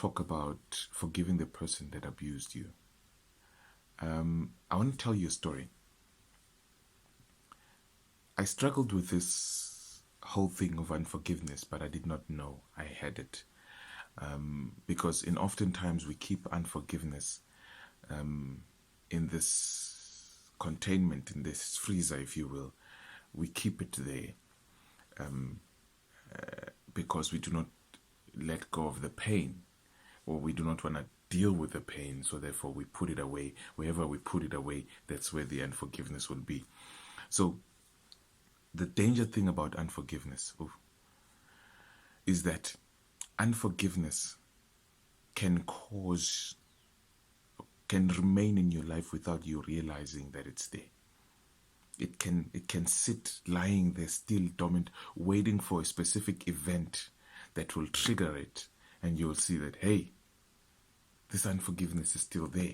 talk about forgiving the person that abused you. I want to tell you a story. I struggled with this whole thing of unforgiveness, but I did not know I had it. Because oftentimes we keep unforgiveness in this containment, in this freezer, if you will. We keep it there because we do not let go of the pain, or we do not want to deal with the pain, so therefore we put it away. Wherever we put it away, that's where the unforgiveness will be. So the danger thing about unforgiveness is that unforgiveness can remain in your life without you realizing that it's there. It can sit lying there still dormant, waiting for a specific event that will trigger it, and you'll see that, hey, this unforgiveness is still there.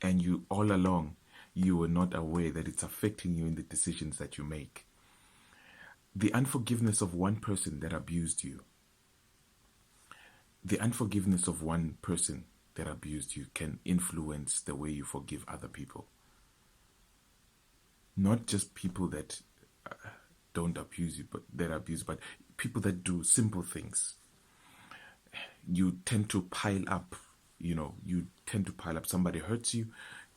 And you, all along, you were not aware that it's affecting you in the decisions that you make. The unforgiveness of one person that abused you, can influence the way you forgive other people. Not just people that don't abuse you, but that abuse, but people that do simple things. You tend to pile up, Somebody hurts you,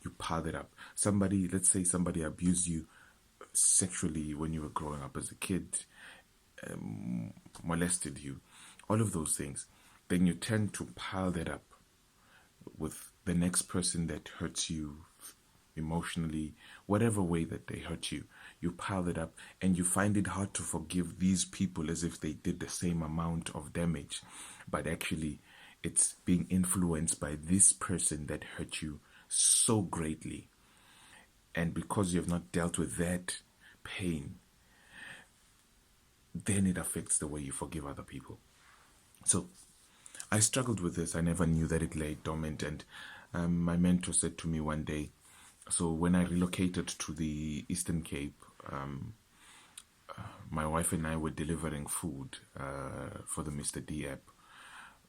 you pile it up. Let's say somebody abused you sexually when you were growing up as a kid, molested you, all of those things. Then you tend to pile that up with the next person that hurts you emotionally, whatever way that they hurt you. You pile it up and you find it hard to forgive these people as if they did the same amount of damage, but actually it's being influenced by this person that hurt you so greatly. And because you have not dealt with that pain, then it affects the way you forgive other people. So I struggled with this. I never knew that it lay dormant. And my mentor said to me one day, so when I relocated to the Eastern Cape, my wife and I were delivering food for the Mr. D app.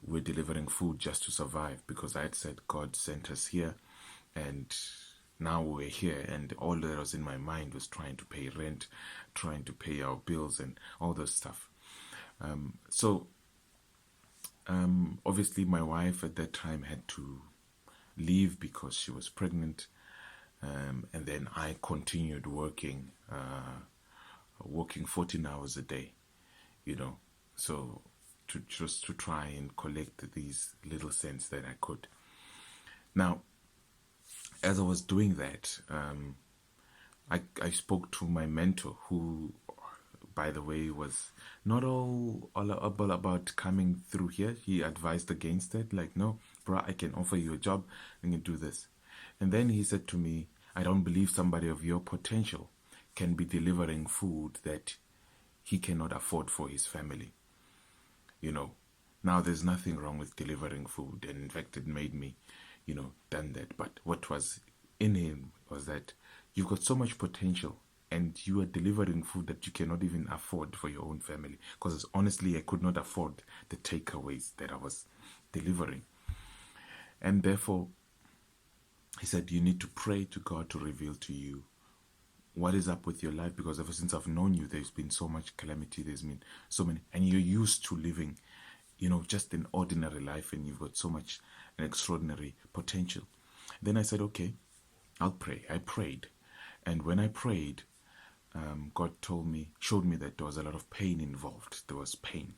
We're delivering food just to survive, because I had said God sent us here, and now we're here, and all that was in my mind was trying to pay rent, trying to pay our bills, and all that stuff. Obviously my wife at that time had to leave because she was pregnant, and then I continued working 14 hours a day, so to try and collect these little cents that I could. Now, as I was doing that, I spoke to my mentor, who, by the way, was not all about coming through here. He advised against it, like, no, bro, I can offer you a job, and you do this. And then he said to me, I don't believe somebody of your potential can be delivering food that he cannot afford for his family. Now there's nothing wrong with delivering food, and in fact it made me, done that. But what was in him was that you've got so much potential, and you are delivering food that you cannot even afford for your own family. Because honestly, I could not afford the takeaways that I was delivering. And therefore, he said, you need to pray to God to reveal to you what is up with your life, because ever since I've known you, there's been so much calamity, there's been so many, and you're used to living, just an ordinary life, and you've got so much an extraordinary potential. Then I said, okay, I'll pray. I prayed. And when I prayed, God showed me that there was a lot of pain involved. There was pain.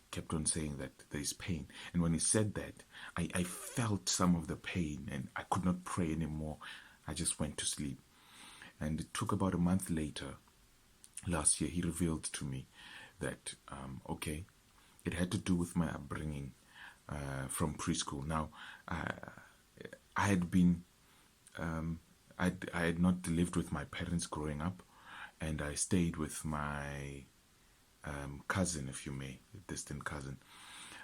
Kept on saying that there is pain. And when he said that, I felt some of the pain, and I could not pray anymore. I just went to sleep. And it took about a month later, last year, he revealed to me that, okay, it had to do with my upbringing from preschool. Now, I had not lived with my parents growing up, and I stayed with my cousin, if you may, a distant cousin.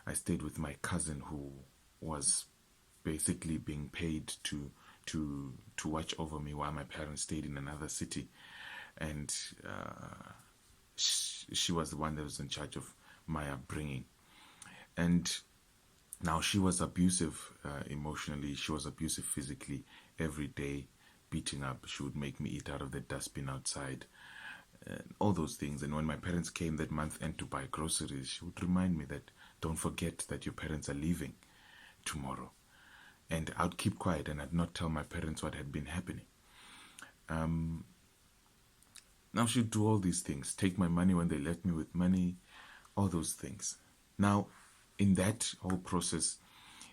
I stayed with my cousin, who was basically being paid to watch over me while my parents stayed in another city, and she was the one that was in charge of my upbringing. And Now, she was abusive emotionally, she was abusive physically every day, beating up. She would make me eat out of the dustbin outside, all those things. And when my parents came that month end to buy groceries, she would remind me that don't forget that your parents are leaving tomorrow. And I'd keep quiet and I'd not tell my parents what had been happening. Now she'd do all these things, take my money when they left me with money, all those things. Now, in that whole process,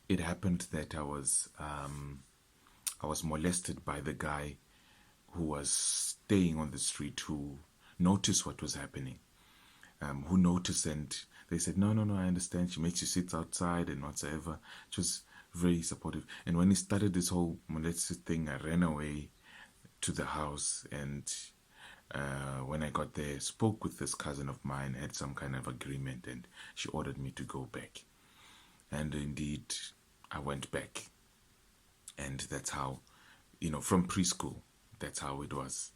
it happened that I was molested by the guy who was staying on the street, who noticed what was happening, who noticed, and they said, no, I understand. She makes you sit outside and whatsoever. She was very supportive. And when he started this whole molested thing, I ran away to the house, and when I got there, spoke with this cousin of mine, had some kind of agreement, and she ordered me to go back. And indeed, I went back. And that's how, from preschool, that's how it was.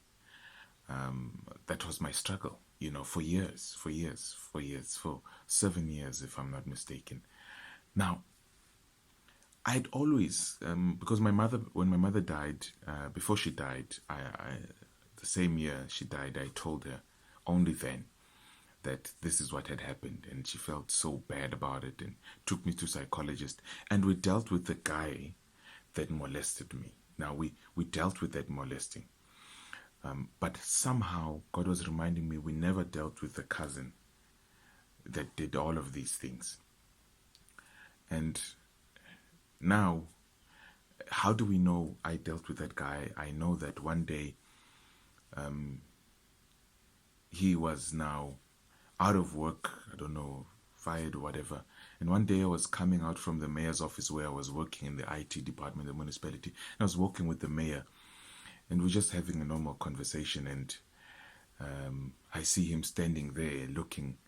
That was my struggle, for years, for 7 years, if I'm not mistaken. Now, I'd always, because when my mother died, before she died, the same year she died, I told her only then that this is what had happened, and she felt so bad about it and took me to a psychologist, and we dealt with the guy that molested me. Now, we dealt with that molesting, but somehow God was reminding me we never dealt with the cousin that did all of these things. And now, how do we know I dealt with that guy? I know that one day he was now out of work, I don't know, fired or whatever. And one day I was coming out from the mayor's office where I was working in the IT department, the municipality. And I was walking with the mayor, and we're just having a normal conversation. And I see him standing there looking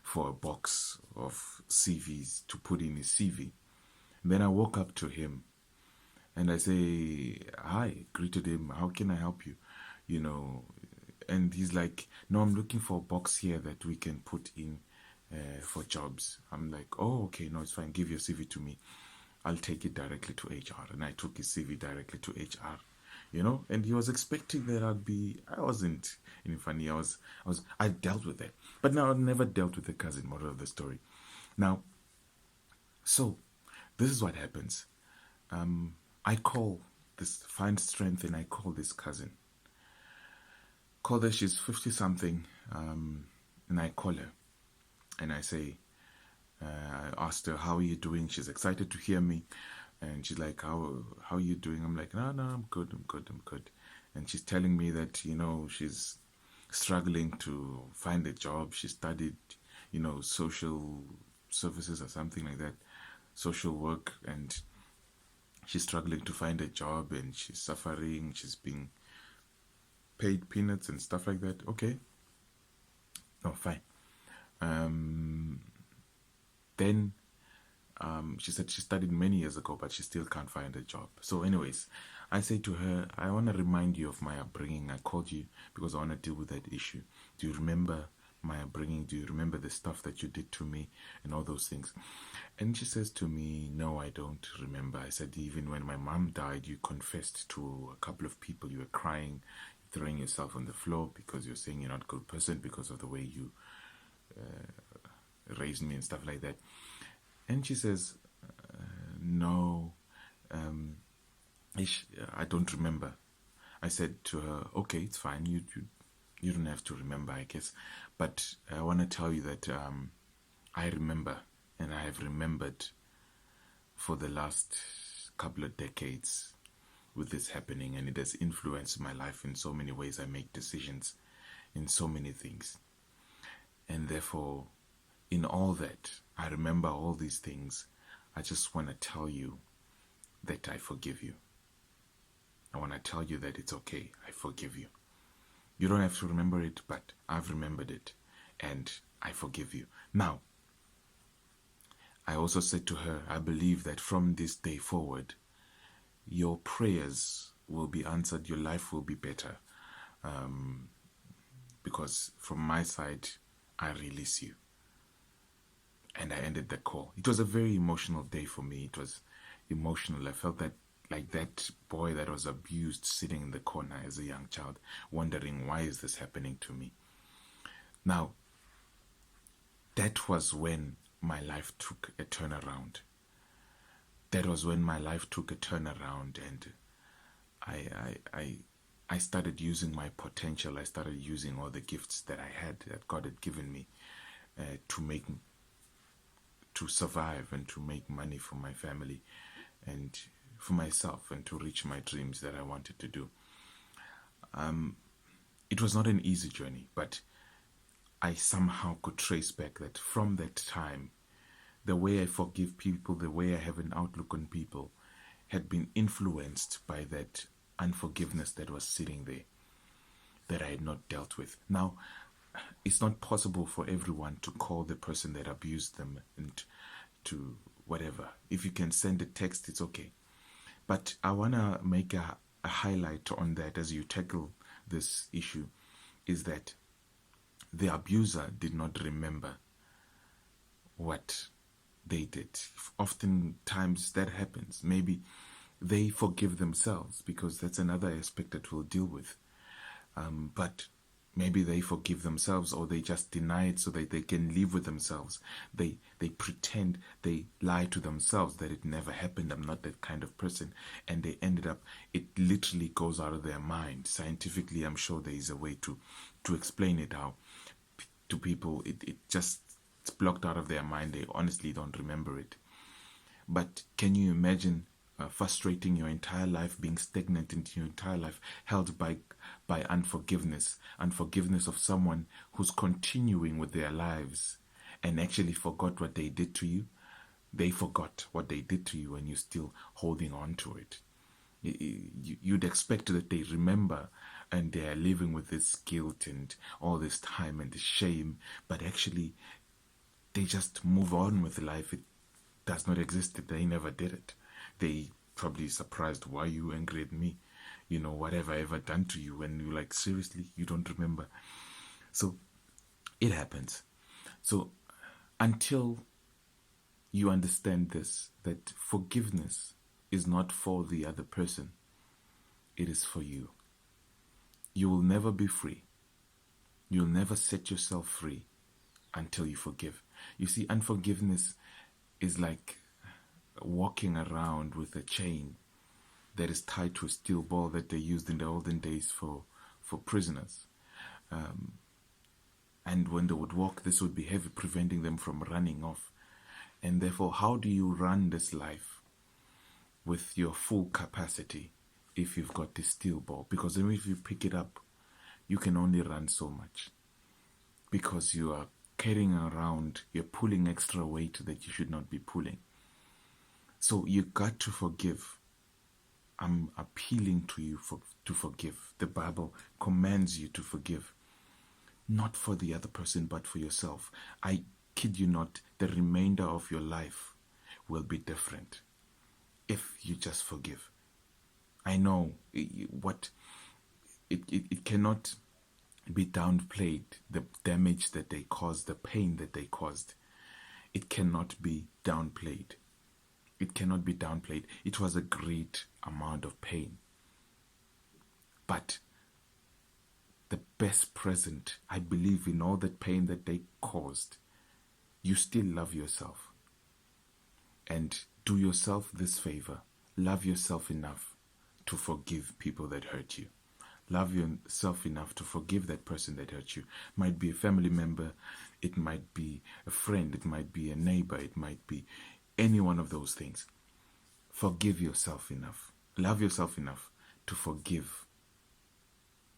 for a box of CVs to put in his CV. And then I walk up to him and I say, hi, greeted him. How can I help you? And he's like, no, I'm looking for a box here that we can put in for jobs. I'm like, oh, okay, no, it's fine. Give your CV to me. I'll take it directly to HR. And I took his CV directly to HR, and he was expecting that I wasn't any funny. I dealt with that. But now I've never dealt with the cousin, moral of the story. Now, so this is what happens. I find strength, and I call this cousin. Call her, she's 50 something, and I call her and I say, I asked her, how are you doing? She's excited to hear me, and she's like, how are you doing? I'm like, no, I'm good. And she's telling me that, she's struggling to find a job. She studied, social services or something like that, social work, and she's struggling to find a job, and she's suffering, she's being paid peanuts and stuff like that. Okay. Oh, fine. Then she said she studied many years ago, but she still can't find a job. So anyways, I say to her, I want to remind you of my upbringing. I called you because I want to deal with that issue. Do you remember my upbringing? Do you remember the stuff that you did to me and all those things? And she says to me, no, I don't remember. I said, even when my mom died, you confessed to a couple of people. You were crying, throwing yourself on the floor because you're saying you're not a good person because of the way you raised me and stuff like that. And she says, no, I don't remember. I said to her, okay, it's fine. You don't have to remember, I guess. But I want to tell you that I remember, and I have remembered for the last couple of decades with this happening, and it has influenced my life in so many ways. I make decisions in so many things. And therefore, in all that, I remember all these things. I just want to tell you that I forgive you. I want to tell you that it's okay. I forgive you. You don't have to remember it, but I've remembered it, and I forgive you. Now, I also said to her, I believe that from this day forward, your prayers will be answered, your life will be better. Because from my side, I release you. and I ended the call. It was a very emotional day for me. It was emotional. I felt that like that boy that was abused sitting in the corner as a young child, wondering why is this happening to me. Now, that was when my life took a turnaround. That was when my life took a turnaround, and I started using my potential. I started using all the gifts that I had, that God had given me, to survive and to make money for my family and for myself, and to reach my dreams that I wanted to do. It was not an easy journey, but I somehow could trace back that from that time, the way I forgive people, the way I have an outlook on people, had been influenced by that unforgiveness that was sitting there, that I had not dealt with. Now, it's not possible for everyone to call the person that abused them and to whatever. If you can send a text, it's okay. But I want to make a highlight on that as you tackle this issue, is that the abuser did not remember what they did. Oftentimes that happens. Maybe they forgive themselves, because that's another aspect that we'll deal with. But maybe they forgive themselves, or they just deny it so that they can live with themselves. They pretend, they lie to themselves that it never happened. I'm not that kind of person. And they ended up, it literally goes out of their mind. Scientifically, I'm sure there is a way to explain it, how to people it just, it's blocked out of their mind. They honestly don't remember it. But can you imagine frustrating your entire life, being stagnant into your entire life, held by unforgiveness of someone who's continuing with their lives and actually forgot what they did to you? They forgot what they did to you, and you're still holding on to it. You'd expect that they remember, and they are living with this guilt and all this time and the shame, but actually they just move on with life. It does not exist. They never did it. They probably surprised, why are you angry at me? What have I ever done to you? And you're like, seriously, you don't remember? So it happens. So until you understand this, that forgiveness is not for the other person, it is for you. You will never be free. You'll never set yourself free until you forgive. You see, unforgiveness is like walking around with a chain that is tied to a steel ball that they used in the olden days for prisoners. And when they would walk, this would be heavy, preventing them from running off. And therefore, how do you run this life with your full capacity if you've got this steel ball? Because then if you pick it up, you can only run so much, because you are carrying around, you're pulling extra weight that you should not be pulling. So you got to forgive. I'm appealing to you to forgive. The Bible commands you to forgive, not for the other person, but for yourself. I kid you not, the remainder of your life will be different if you just forgive. I know what it cannot be downplayed, the damage that they caused, the pain that they caused. It cannot be downplayed. It cannot be downplayed. It was a great amount of pain. But the best present, I believe, in all that pain that they caused, you still love yourself. And do yourself this favor. Love yourself enough to forgive people that hurt you. Love yourself enough to forgive that person that hurt you. Might be a family member, it might be a friend, it might be a neighbor, it might be any one of those things. Forgive yourself enough. Love yourself enough to forgive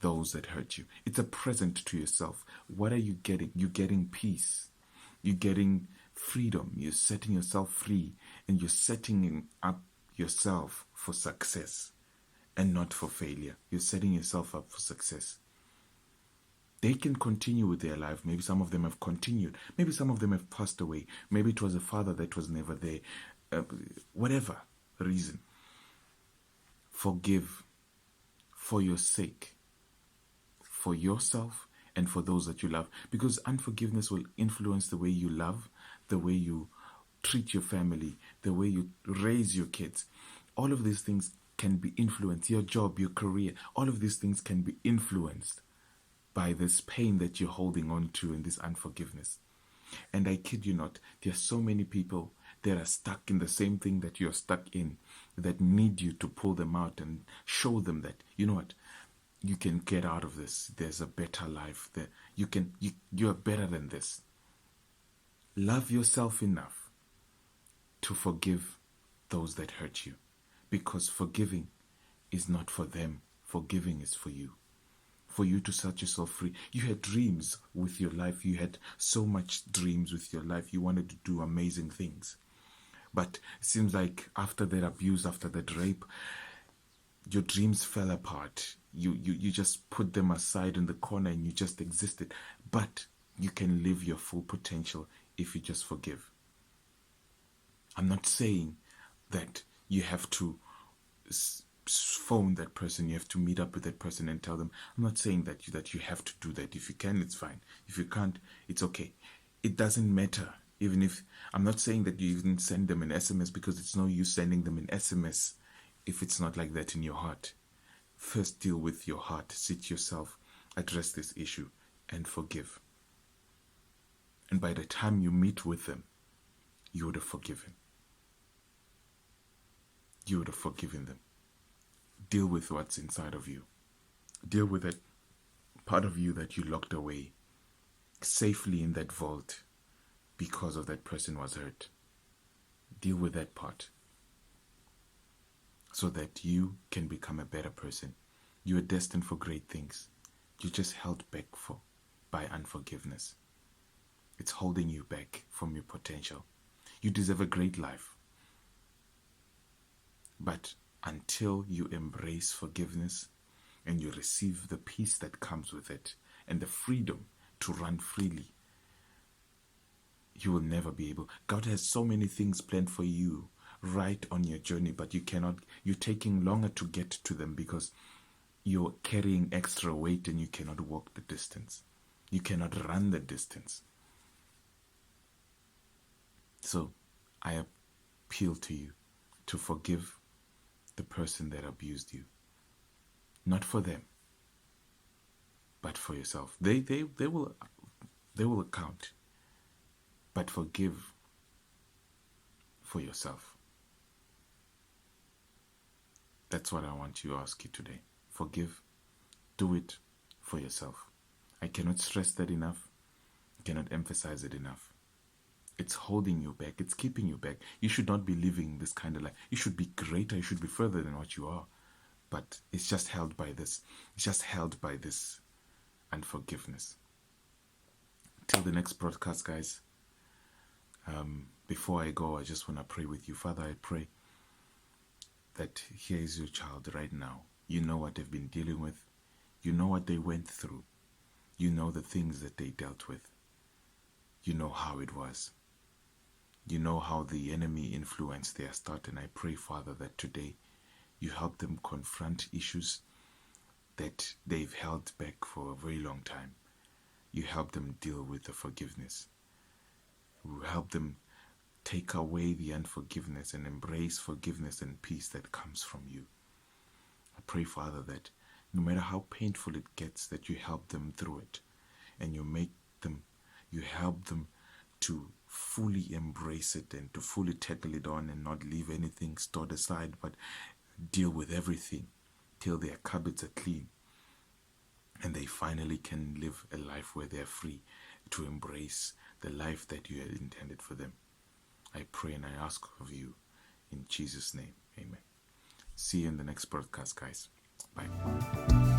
those that hurt you. It's a present to yourself. What are you getting? You're getting peace. You're getting freedom. You're setting yourself free, and you're setting up yourself for success and not for failure. You're setting yourself up for success. They can continue with their life. Maybe some of them have continued. Maybe some of them have passed away. Maybe it was a father that was never there. Whatever reason. Forgive for your sake, for yourself and for those that you love. Because unforgiveness will influence the way you love, the way you treat your family, the way you raise your kids. All of these things can be influenced. Your job, your career, all of these things can be influenced by this pain that you're holding on to and this unforgiveness. And I kid you not, there are so many people that are stuck in the same thing that you're stuck in, that need you to pull them out and show them that, you know what, you can get out of this. There's a better life there. You're better than this. Love yourself enough to forgive those that hurt you, because forgiving is not for them. Forgiving is for you. For you to set yourself free. You had dreams with your life. You had so much dreams with your life. You wanted to do amazing things. But it seems like after that abuse, after that rape, your dreams fell apart. You just put them aside in the corner and you just existed. But you can live your full potential if you just forgive. I'm not saying that you have to phone that person, you have to meet up with that person and tell them. I'm not saying that you have to do that. If you can, it's fine. If you can't, it's okay. It doesn't matter. Even if I'm not saying that you even send them an SMS, because it's no use sending them an SMS if it's not like that in your heart. First deal with your heart, sit yourself, address this issue and forgive. And by the time you meet with them, you would have forgiven. You would have forgiven them. Deal with what's inside of you. Deal with that part of you that you locked away safely in that vault because of that person was hurt. Deal with that part so that you can become a better person. You are destined for great things. You're just held back by unforgiveness. It's holding you back from your potential. You deserve a great life. But until you embrace forgiveness and you receive the peace that comes with it and the freedom to run freely, you will never be able. God has so many things planned for you right on your journey, but you're taking longer to get to them because you're carrying extra weight and you cannot walk the distance. You cannot run the distance. So I appeal to you to forgive the person that abused you. Not for them, but for yourself. They will account. But forgive for yourself. That's what I want to ask you today. Forgive. Do it for yourself. I cannot stress that enough. I cannot emphasize it enough. It's holding you back. It's keeping you back. You should not be living this kind of life. You should be greater. You should be further than what you are. But it's just held by this. It's just held by this unforgiveness. Till the next broadcast, guys. Before I go, I just want to pray with you. Father, I pray that here is your child right now. You know what they've been dealing with. You know what they went through. You know the things that they dealt with. You know how it was. You know how the enemy influenced their start. And I pray, Father, that today you help them confront issues that they've held back for a very long time. You help them deal with the forgiveness. You help them take away the unforgiveness and embrace forgiveness and peace that comes from you. I pray, Father, that no matter how painful it gets, that you help them through it, and you help them to fully embrace it and to fully tackle it on and not leave anything stored aside, but deal with everything till their cupboards are clean and they finally can live a life where they're free to embrace the life that you had intended for them. I pray and I ask of you in Jesus' name. Amen. See you in the next broadcast, guys. Bye.